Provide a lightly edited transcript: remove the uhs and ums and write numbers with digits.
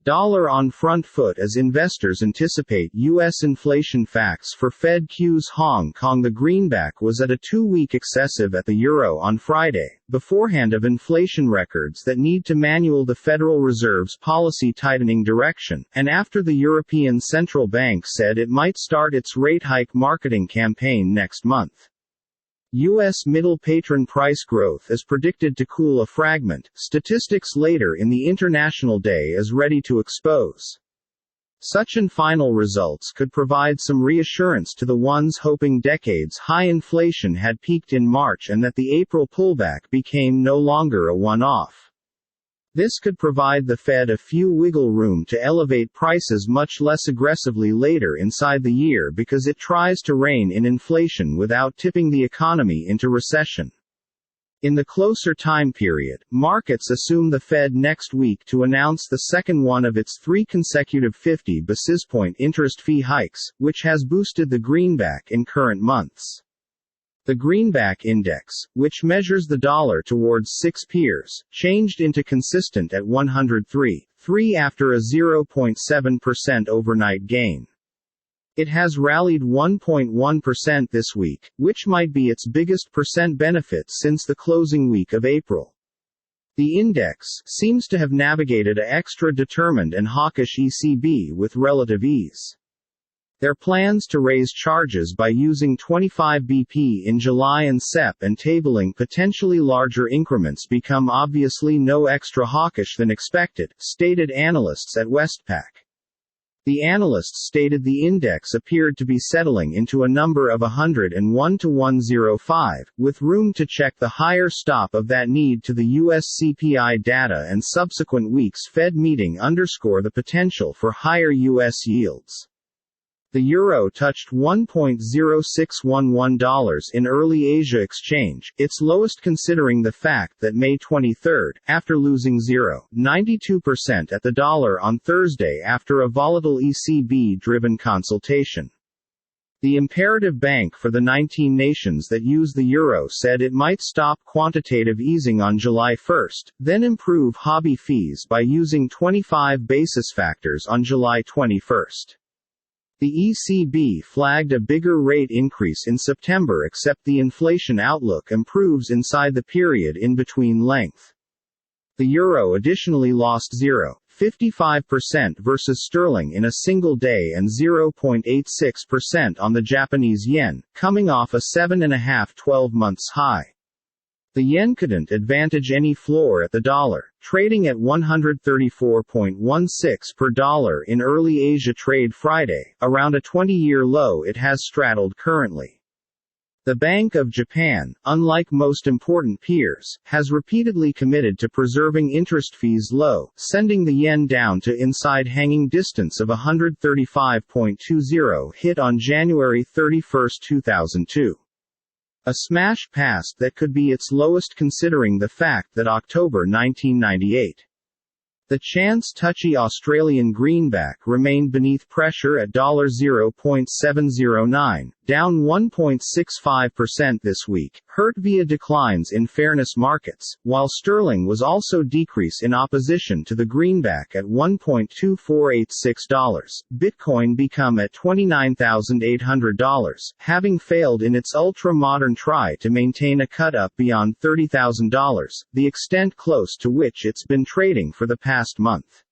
Dollar on front foot as investors anticipate U.S. inflation facts for Fed Q's Hong Kong. The greenback was at a 2-week excessive at the euro on Friday, beforehand of inflation records that need to manual the Federal Reserve's policy tightening direction, and after the European Central Bank said it might start its rate hike marketing campaign next month. U.S. middle patron price growth is predicted to cool a fragment, statistics later in the international day is ready to expose. Such and final results could provide some reassurance to the ones hoping decades-high inflation had peaked in March and that the April pullback became no longer a one-off. This could provide the Fed a few wiggle room to elevate prices much less aggressively later inside the year because it tries to rein in inflation without tipping the economy into recession. In the closer time period, markets assume the Fed next week to announce the second one of its 3 consecutive 50 basis point interest fee hikes, which has boosted the greenback in current months. The Greenback Index, which measures the dollar towards 6 peers, changed into consistent at 103.3 after a 0.7% overnight gain. It has rallied 1.1% this week, which might be its biggest percent benefit since the closing week of April. The index seems to have navigated a extra determined and hawkish ECB with relative ease. Their plans to raise charges by using 25 BP in July and Sep and tabling potentially larger increments become obviously no extra hawkish than expected, stated analysts at Westpac. The analysts stated the index appeared to be settling into a number of 101 to 105, with room to check the higher stop of that need to the U.S. CPI data and subsequent week's Fed meeting underscore the potential for higher U.S. yields. The euro touched $1.0611 in early Asia exchange, its lowest considering the fact that May 23, after losing 0.92% at the dollar on Thursday after a volatile ECB-driven consultation. The imperative bank for the 19 nations that use the euro said it might stop quantitative easing on July 1, then improve hobby fees by using 25 basis factors on July 21. The ECB flagged a bigger rate increase in September except the inflation outlook improves inside the period in between length. The euro additionally lost 0.55% versus sterling in a single day and 0.86% on the Japanese yen, coming off a 7.5 12-months high. The yen couldn't advantage any floor at the dollar, trading at 134.16 per dollar in early Asia trade Friday, around a 20-year low it has straddled currently. The Bank of Japan, unlike most important peers, has repeatedly committed to preserving interest fees low, sending the yen down to inside hanging distance of 135.20 hit on January 31, 2002. A smash past that could be its lowest considering the fact that October 1998. The chance-touchy Australian greenback remained beneath pressure at $0.709, down 1.65% this week, hurt via declines in fairness markets, while sterling was also decreased in opposition to the greenback at $1.2486. Bitcoin become at $29,800, having failed in its ultra-modern try to maintain a cut-up beyond $30,000, the extent close to which it's been trading for the past month.